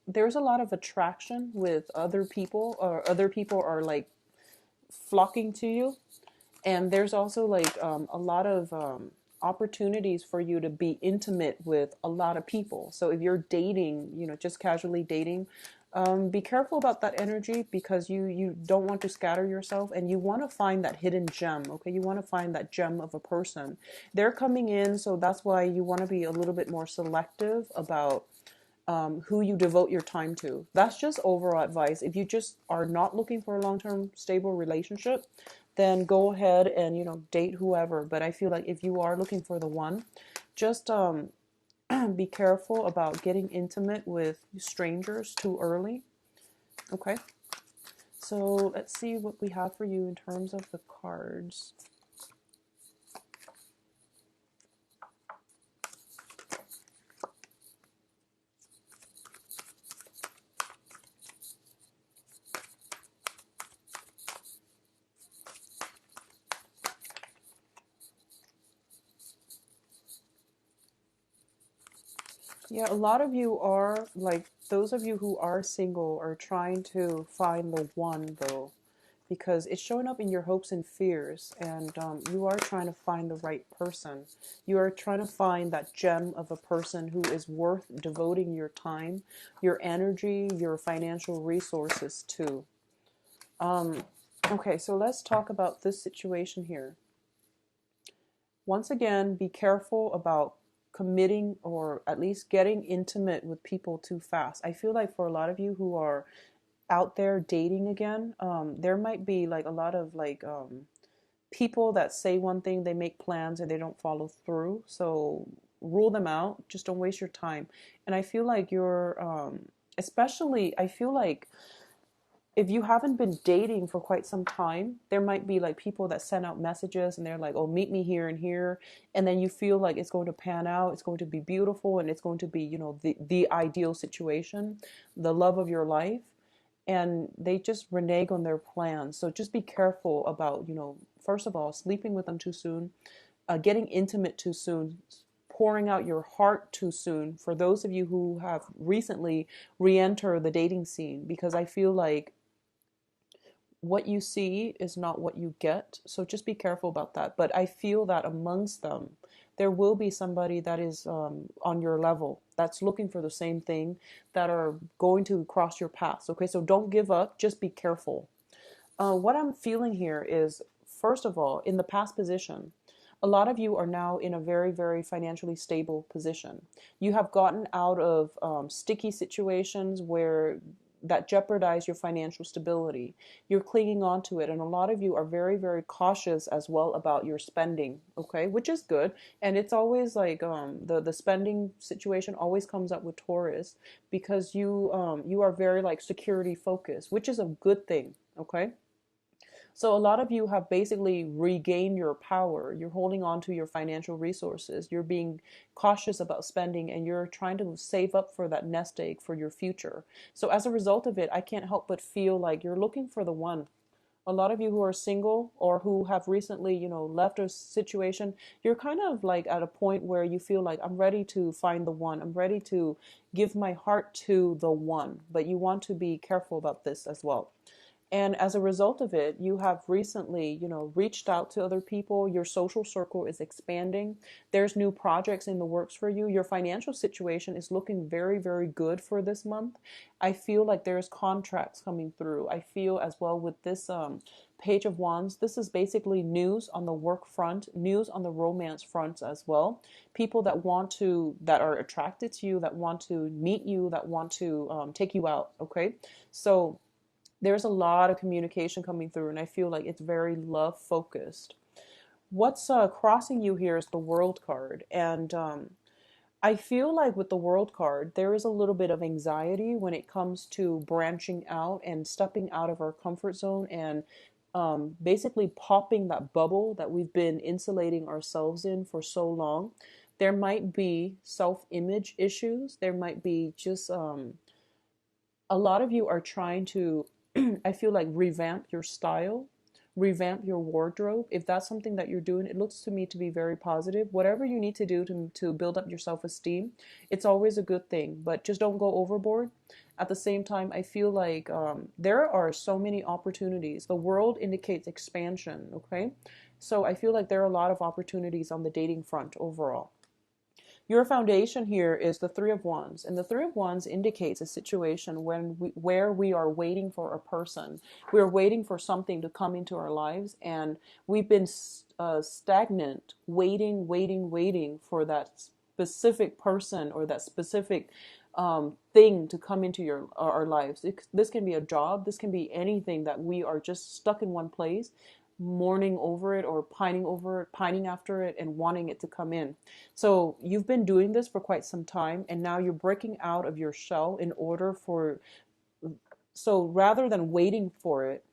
there's a lot of attraction with other people, or other people are like flocking to you. And there's also like a lot of opportunities for you to be intimate with a lot of people. So if you're dating, just casually dating, be careful about that energy, because you don't want to scatter yourself, and you want to find that hidden gem. Okay, you want to find that gem of a person. They're coming in, so that's why you want to be a little bit more selective about who you devote your time to. That's just overall advice. If you just are not looking for a long-term stable relationship, then go ahead and date whoever. But I feel like if you are looking for the one, just be careful about getting intimate with strangers too early. Okay, so let's see what we have for you in terms of the cards. Yeah, a lot of you are like, those of you who are single are trying to find the one, though, because it's showing up in your hopes and fears, and you are trying to find the right person. You are trying to find that gem of a person who is worth devoting your time, your energy, your financial resources to. Okay, so let's talk about this situation here. Once again, be careful about committing, or at least getting intimate with people too fast. I feel like for a lot of you who are out there dating again, there might be like a lot of like people that say one thing, they make plans and they don't follow through. So rule them out. Just don't waste your time. And I feel like especially, I feel like if you haven't been dating for quite some time, there might be like people that send out messages and they're like, oh, meet me here and here. And then you feel like it's going to pan out, it's going to be beautiful, and it's going to be, the ideal situation, the love of your life. And they just renege on their plans. So just be careful about, first of all, sleeping with them too soon, getting intimate too soon, pouring out your heart too soon, for those of you who have recently re-entered the dating scene, because I feel like what you see is not what you get. So just be careful about that. But I feel that amongst them, there will be somebody that is on your level, that's looking for the same thing, that are going to cross your paths. Okay, so don't give up. Just be careful. What I'm feeling here is, first of all, in the past position, a lot of you are now in a very, very financially stable position. You have gotten out of sticky situations where that jeopardize your financial stability. You're clinging on to it, and a lot of you are very, very cautious as well about your spending. Okay, which is good, and it's always like the spending situation always comes up with Taurus, because you are very like security focused, which is a good thing. Okay. So a lot of you have basically regained your power. You're holding on to your financial resources. You're being cautious about spending, and you're trying to save up for that nest egg for your future. So as a result of it, I can't help but feel like you're looking for the one. A lot of you who are single, or who have recently, left a situation, you're kind of like at a point where you feel like, I'm ready to find the one. I'm ready to give my heart to the one. But you want to be careful about this as well. And as a result of it, you have recently, reached out to other people. Your social circle is expanding. There's new projects in the works for you. Your financial situation is looking very, very good for this month. I feel like there's contracts coming through. I feel as well with this Page of Wands, this is basically news on the work front, news on the romance front as well. People that are attracted to you, that want to meet you, that want to take you out. Okay. So there's a lot of communication coming through, and I feel like it's very love focused. What's crossing you here is the World card, and I feel like with the World card, there is a little bit of anxiety when it comes to branching out and stepping out of our comfort zone, and basically popping that bubble that we've been insulating ourselves in for so long. There might be self-image issues. There might be just a lot of you are trying to, I feel like, revamp your style, revamp your wardrobe. If that's something that you're doing, it looks to me to be very positive. Whatever you need to do to build up your self-esteem, it's always a good thing, but just don't go overboard. At the same time, I feel like there are so many opportunities. The world indicates expansion, okay? So I feel like there are a lot of opportunities on the dating front overall. Your foundation here is the Three of Wands, and the Three of Wands indicates a situation where we are waiting for a person. We are waiting for something to come into our lives, and we've been stagnant, waiting for that specific person or that specific thing to come into our lives. This can be a job, this can be anything that we are just stuck in one place, mourning over it or pining over it, pining after it and wanting it to come in. So you've been doing this for quite some time, and now you're breaking out of your shell in order for, so rather than waiting for it,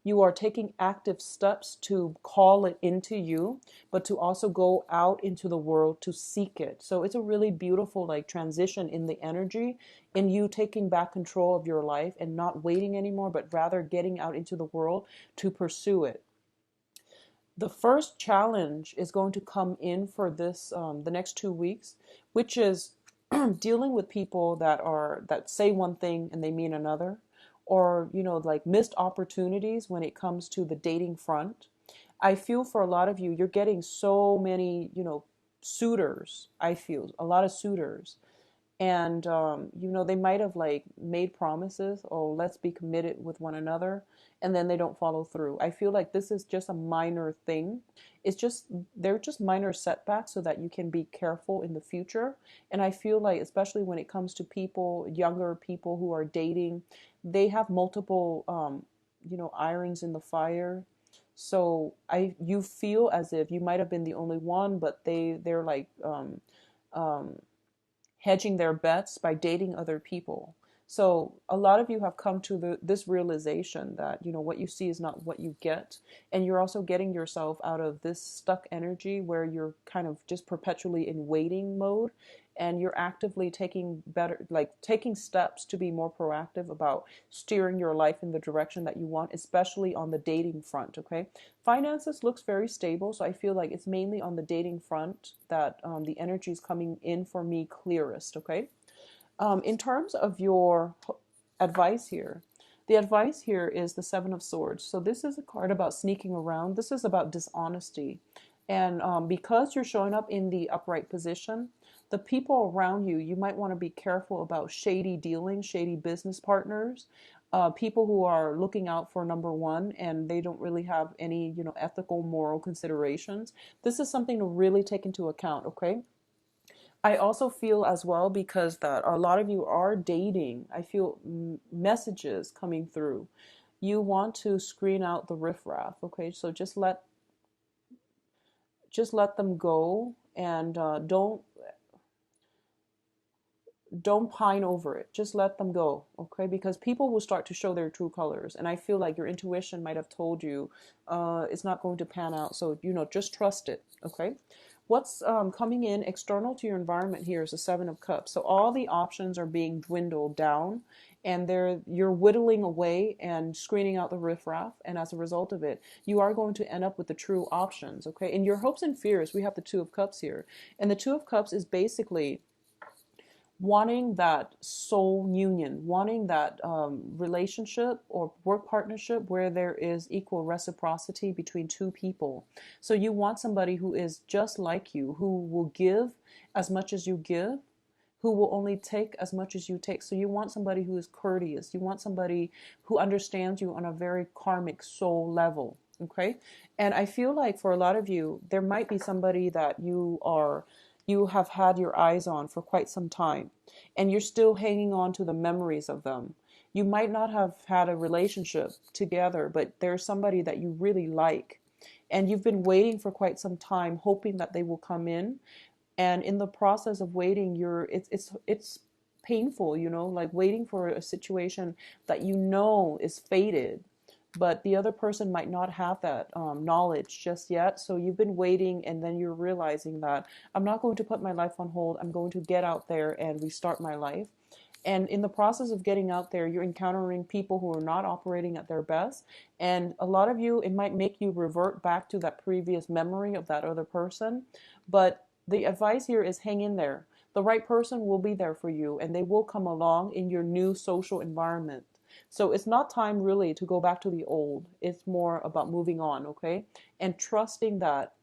you are taking active steps to call it into you, but to also go out into the world to seek it. So it's a really beautiful like transition in the energy, in you taking back control of your life and not waiting anymore, but rather getting out into the world to pursue it. The first challenge is going to come in for this the next 2 weeks, which is dealing with people that say one thing and they mean another, or like missed opportunities when it comes to the dating front. I feel for a lot of you, you're getting so many suitors. I feel a lot of suitors, and they might have like made promises, oh, let's be committed with one another, and then they don't follow through. I feel like this is just a minor thing. They're just minor setbacks so that you can be careful in the future. And I feel like, especially when it comes to people, younger people who are dating, they have multiple irons in the fire. So you feel as if you might have been the only one, but they're like hedging their bets by dating other people. So a lot of you have come to this realization that, what you see is not what you get. And you're also getting yourself out of this stuck energy where you're kind of just perpetually in waiting mode. And you're actively taking steps to be more proactive about steering your life in the direction that you want, especially on the dating front, okay? Finances looks very stable, so I feel like it's mainly on the dating front that the energy is coming in for me clearest, okay? In terms of your advice here, the advice here is the Seven of Swords. So this is a card about sneaking around. This is about dishonesty. And because you're showing up in the upright position, the people around you, you might want to be careful about shady dealings, shady business partners, people who are looking out for number one and they don't really have any, ethical, moral considerations. This is something to really take into account, okay? I also feel as well, because that a lot of you are dating, I feel messages coming through. You want to screen out the riffraff, okay? So just let them go, and don't pine over it. Just let them go, okay? Because people will start to show their true colors, and I feel like your intuition might have told you it's not going to pan out. So just trust it, okay? What's coming in external to your environment here is the Seven of Cups. So all the options are being dwindled down, and you're whittling away and screening out the riffraff. And as a result of it, you are going to end up with the true options, okay? In your hopes and fears, we have the Two of Cups here. And the Two of Cups is basically wanting that soul union, wanting that relationship or work partnership where there is equal reciprocity between two people. So you want somebody who is just like you, who will give as much as you give, who will only take as much as you take. So you want somebody who is courteous. You want somebody who understands you on a very karmic soul level, okay? And I feel like for a lot of you, there might be somebody that you have had your eyes on for quite some time, and you're still hanging on to the memories of them. You might not have had a relationship together, but there's somebody that you really like, and you've been waiting for quite some time, hoping that they will come in. And in the process of waiting, it's painful, like waiting for a situation that is fated. But the other person might not have that knowledge just yet. So you've been waiting, and then you're realizing that I'm not going to put my life on hold. I'm going to get out there and restart my life. And in the process of getting out there, you're encountering people who are not operating at their best. And a lot of you, it might make you revert back to that previous memory of that other person. But the advice here is hang in there. The right person will be there for you, and they will come along in your new social environment. So it's not time really to go back to the old. It's more about moving on, okay? And trusting that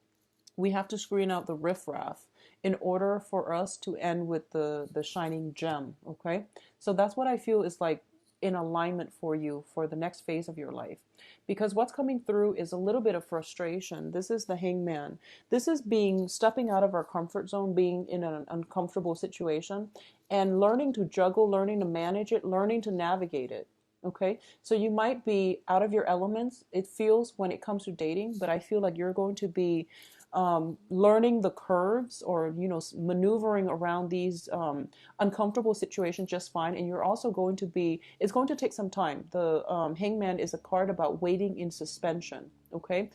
we have to screen out the riffraff in order for us to end with the shining gem, okay? So that's what I feel is like in alignment for you for the next phase of your life. Because what's coming through is a little bit of frustration. This is the hangman. This is being stepping out of our comfort zone, being in an uncomfortable situation and learning to juggle, learning to manage it, learning to navigate it. Okay, so you might be out of your elements. It feels when it comes to dating, but I feel like you're going to be learning the curves or maneuvering around these uncomfortable situations just fine. And you're also going to be, it's going to take some time. The hangman is a card about waiting in suspension. Okay,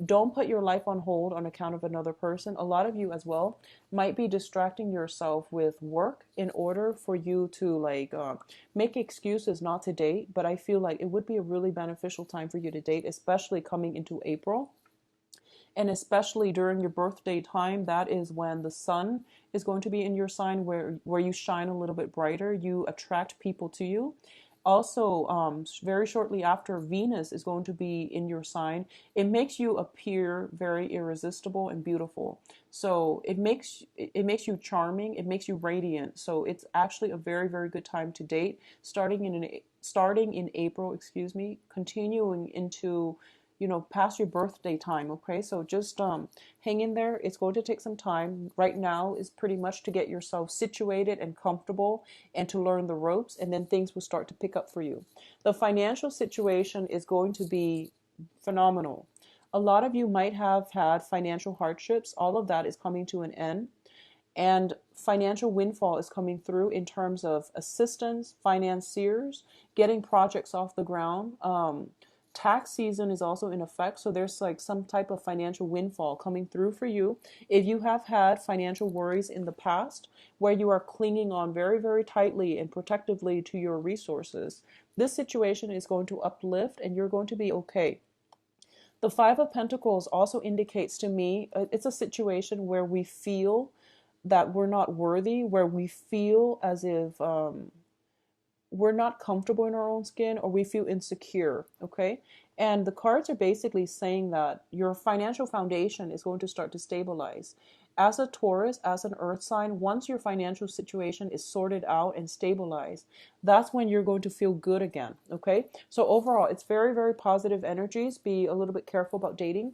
don't put your life on hold on account of another person. A lot of you as well might be distracting yourself with work in order for you to make excuses not to date. But I feel like it would be a really beneficial time for you to date, especially coming into April. And especially during your birthday time, that is when the sun is going to be in your sign, where you shine a little bit brighter. You attract people to you. Also, very shortly after, Venus is going to be in your sign. It makes you appear very irresistible and beautiful. So it makes you charming. It makes you radiant. So it's actually a very, very good time to date. Starting in April, excuse me, continuing into past your birthday time. Okay, so just hang in there. It's going to take some time. Right now is pretty much to get yourself situated and comfortable and to learn the ropes, and then things will start to pick up for you. The financial situation is going to be phenomenal. A lot of you might have had financial hardships. All of that is coming to an end, and financial windfall is coming through in terms of assistance, financiers, getting projects off the ground. Tax season is also in effect, so there's like some type of financial windfall coming through for you. If you have had financial worries in the past where you are clinging on very, very tightly and protectively to your resources, this situation is going to uplift and you're going to be okay. The Five of Pentacles also indicates to me it's a situation where we feel that we're not worthy, where we feel as if we're not comfortable in our own skin, or we feel insecure, okay? And the cards are basically saying that your financial foundation is going to start to stabilize. As a Taurus, as an earth sign, once your financial situation is sorted out and stabilized, that's when you're going to feel good again, okay? So overall, it's very, very positive energies. Be a little bit careful about dating.